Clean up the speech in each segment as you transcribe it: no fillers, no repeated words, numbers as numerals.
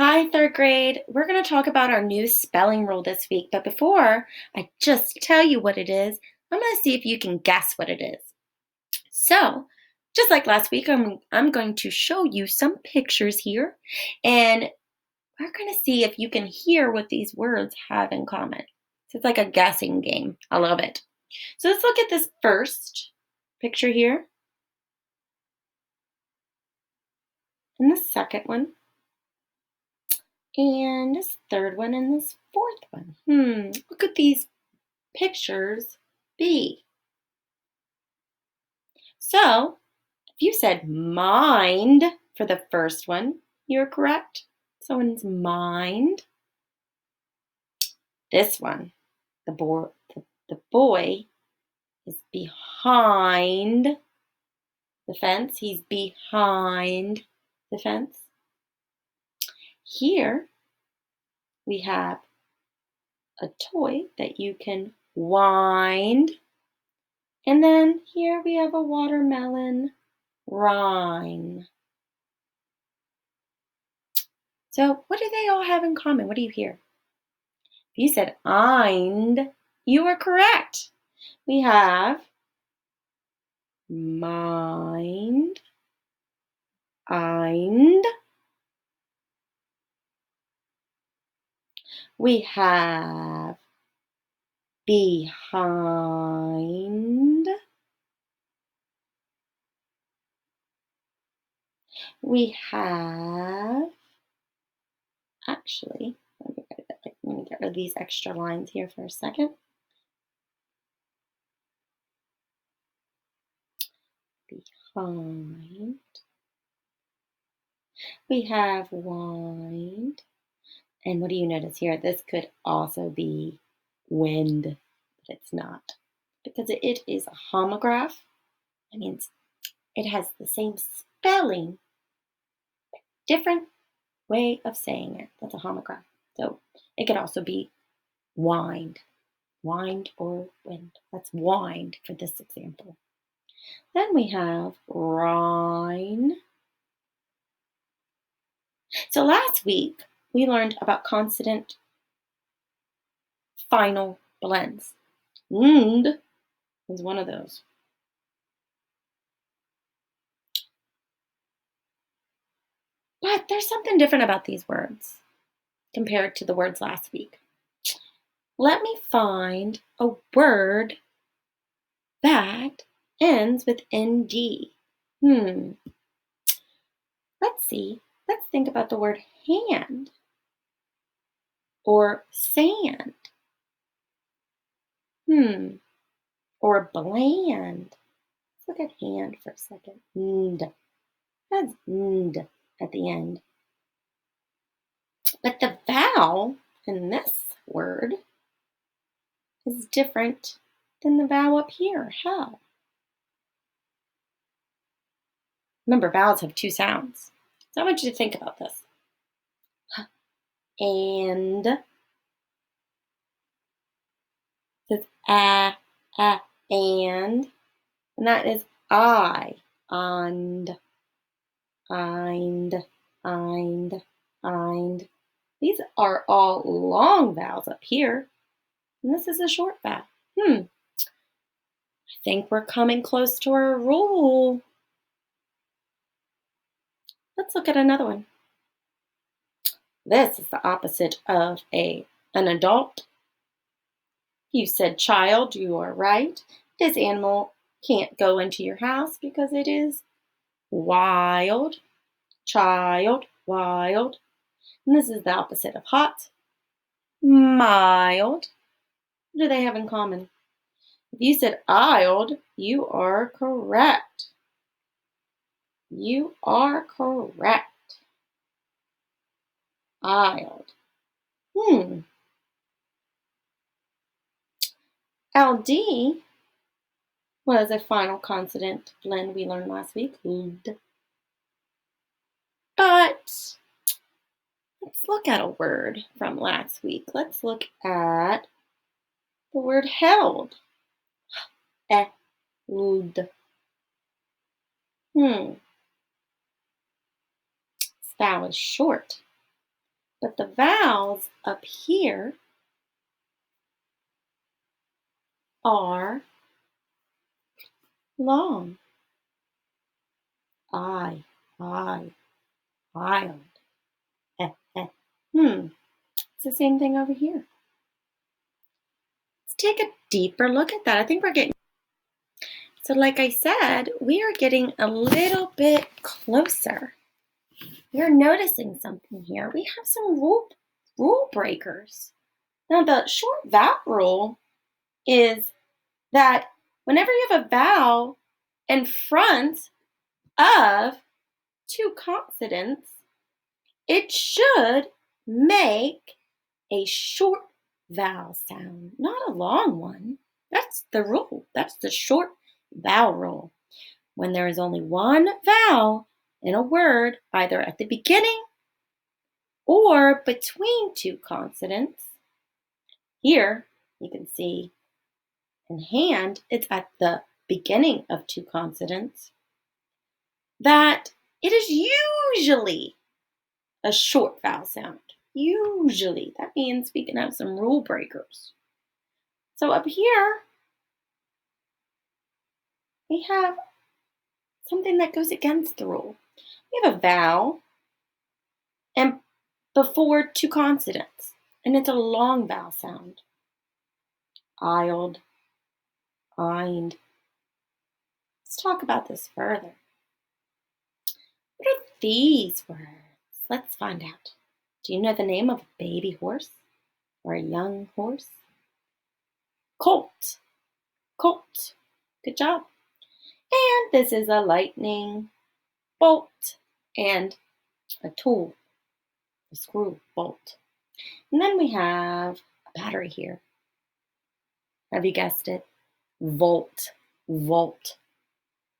Hi, third grade. We're going to talk about our new spelling rule this week. But before I just tell you what it is, I'm going to see if you can guess what it is. So, just like last week, I'm going to show you some pictures here, and we're going to see if you can hear what these words have in common. So it's like a guessing game. I love it. So let's look at this first picture here, and the second one, and this third one, and this fourth one. What could these pictures be? So, if you said mind for the first one, you're correct. Someone's mind. This one, the boy is behind the fence. He's behind the fence. Here we have a toy that you can wind. And then here we have a watermelon rind. So what do they all have in common? What do you hear? If you said "eind," you are correct. We have mind, eind. We have behind. We have, actually, let me get rid of these extra lines here for a second. Behind. We have wind. And what do you notice here? This could also be wind, but it's not. Because it is a homograph. That means it has the same spelling, different way of saying it. That's a homograph. So it could also be wind. Wind or wind. That's wind for this example. Then we have rhine. So last week we learned about consonant final blends. Nd is one of those. But there's something different about these words compared to the words last week. Let me find a word that ends with nd. Let's see. Let's think about the word hand or sand. Or bland. Let's look at hand for a second. Nd. That's nd at the end. But the vowel in this word is different than the vowel up here. How? Remember, vowels have two sounds. So I want you to think about this. And it's and that is I, and, eind, eind. These are all long vowels up here, and this is a short vowel. I think we're coming close to our rule. Let's look at another one. This is the opposite of an adult. You said child, you are right. This animal can't go into your house because it is wild. Child, wild. And this is the opposite of hot. Mild. What do they have in common? If you said "ild," you are correct. You are correct. Ild. LD was a final consonant blend we learned last week. Ld. But let's look at a word from last week. Let's look at the word held. Eld. This vowel is short. But the vowels up here are long. I, wild. Eh. It's the same thing over here. Let's take a deeper look at that. I think we're getting... So like I said, we are getting a little bit closer. We're noticing something here. We have some rule breakers. Now the short vowel rule is that whenever you have a vowel in front of two consonants, it should make a short vowel sound, not a long one. That's the rule. That's the short vowel rule. When there is only one vowel in a word, either at the beginning or between two consonants, here you can see in hand, it's at the beginning of two consonants, that it is usually a short vowel sound. Usually. That means we can have some rule breakers. So up here, we have something that goes against the rule. We have a vowel and before two consonants, and it's a long vowel sound. Ild, ind. Let's talk about this further. What are these words? Let's find out. Do you know the name of a baby horse or a young horse? Colt. Colt. Good job. And this is a lightning bolt and a tool, a screw bolt. And then we have a battery here. Have you guessed it? Volt. Volt.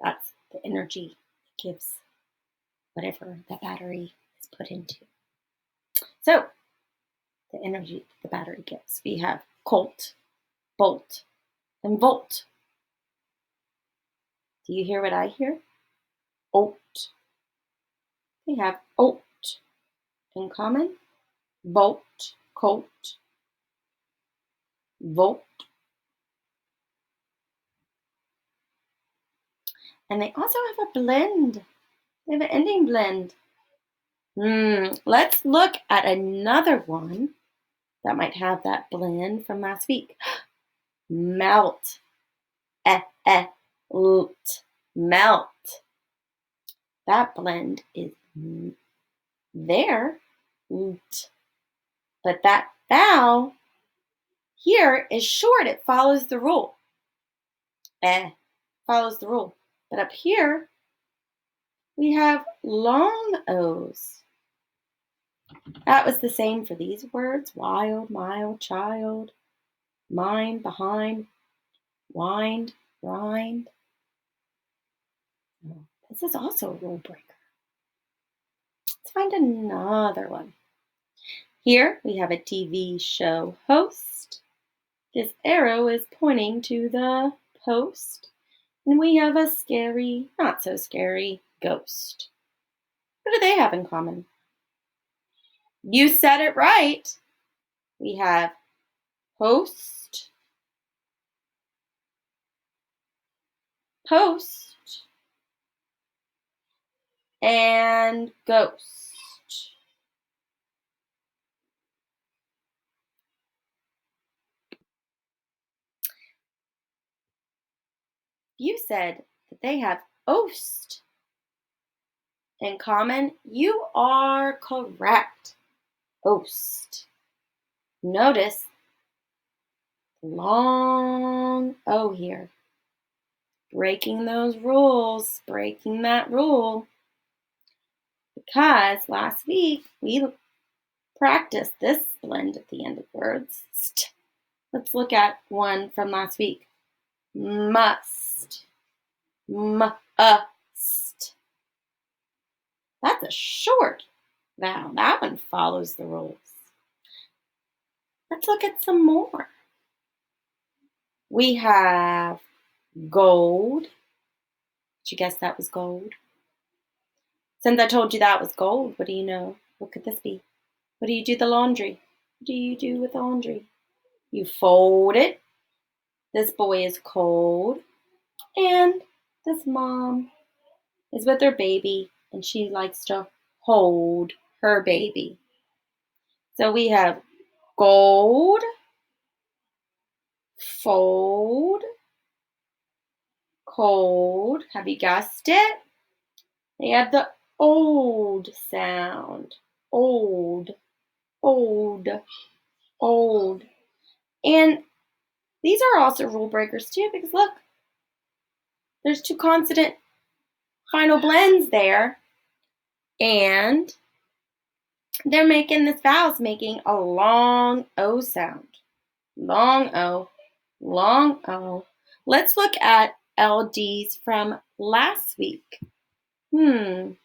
That's the energy it gives whatever the battery is put into. So, the energy the battery gives. We have colt, bolt, and volt. Do you hear what I hear? Oat. We have oat in common. Bolt, colt, volt. And they also have a blend. They have an ending blend. Let's look at another one that might have that blend from last week. Melt. Lt. Melt. That blend is there. Lt. But that vowel here is short. It follows the rule. Follows the rule. But up here, we have long O's. That was the same for these words. Wild, mild, child, mind, behind, wind, rind. This is also a rule breaker. Let's find another one. Here we have a TV show host. This arrow is pointing to the post. And we have a scary, not so scary, ghost. What do they have in common? You said it right. We have host, post, and ghost. You said that they have oast in common. You are correct. Oast. Notice long O here. Breaking those rules, breaking that rule. Because last week we practiced this blend at the end of words. Let's look at one from last week. Must. Must. That's a short vowel. That one follows the rules. Let's look at some more. We have gold. Did you guess that was gold? Since I told you that was gold, what do you know? What could this be? What do you do the laundry? What do you do with the laundry? You fold it. This boy is cold. And this mom is with her baby and she likes to hold her baby. So we have gold, fold, cold. Have you guessed it? They have the old sound. Old, old, old. And these are also rule breakers too, because look, there's two consonant final blends there. And they're making this vowel's making a long O sound. Long O, long O. Let's look at LDs from last week. When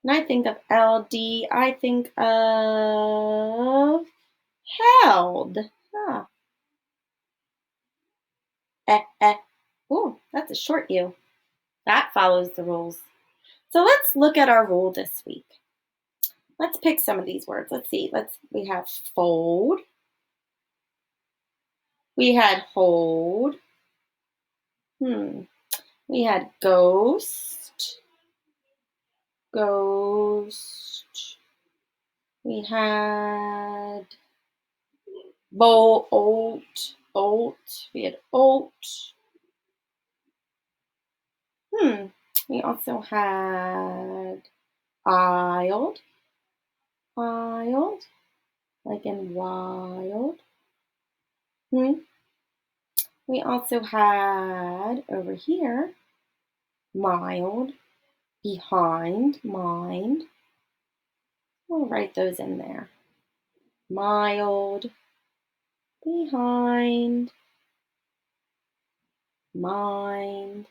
I think of LD, I think of held. Huh. Eh. Ooh, that's a short U. That follows the rules. So let's look at our rule this week. Let's pick some of these words. Let's see. We have fold. We had hold. We had ghost. Ghost. We had olt. We had olt. We also had isled. Isled. Like in wild. We also had over here mild, behind, mind. We'll write those in there. Mild, behind, mind.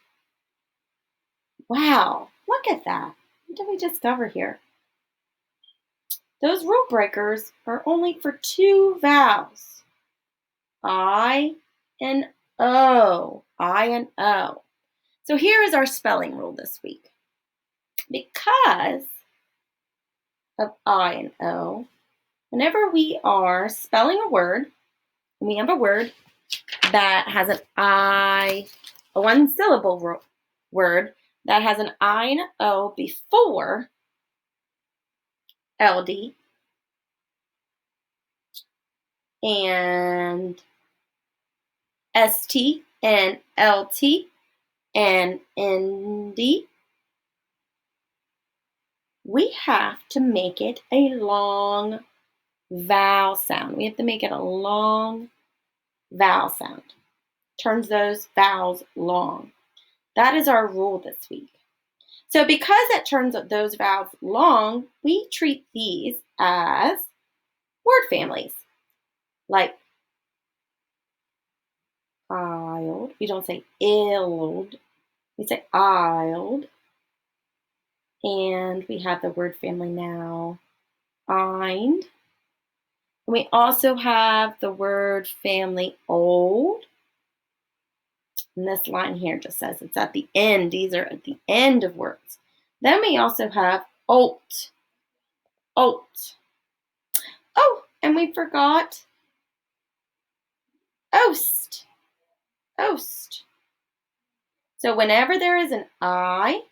Wow, look at that. What did we discover here? Those rule breakers are only for two vowels. I and O. I and O. So here is our spelling rule this week. Because of I and O, whenever we are spelling a word, and we have a word that has an I, a one-syllable word that has an I and an O before LD and ST and LT and ND, we have to make it a long vowel sound. We have to make it a long vowel sound. Turns those vowels long. That is our rule this week. So because it turns those vowels long, we treat these as word families. Like isled. We don't say illed. We say isled. And we have the word family now, eind. And we also have the word family old. And this line here just says it's at the end. These are at the end of words. Then we also have olt. Olt. Oh, and we forgot oast. Oast. So whenever there is an I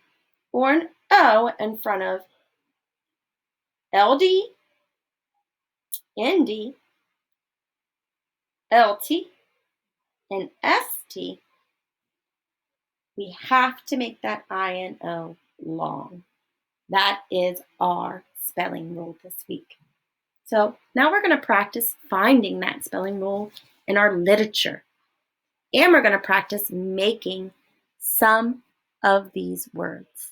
or an O in front of LD, ND, LT, and ST, we have to make that I and O long. That is our spelling rule this week. So now we're going to practice finding that spelling rule in our literature. And we're going to practice making some of these words.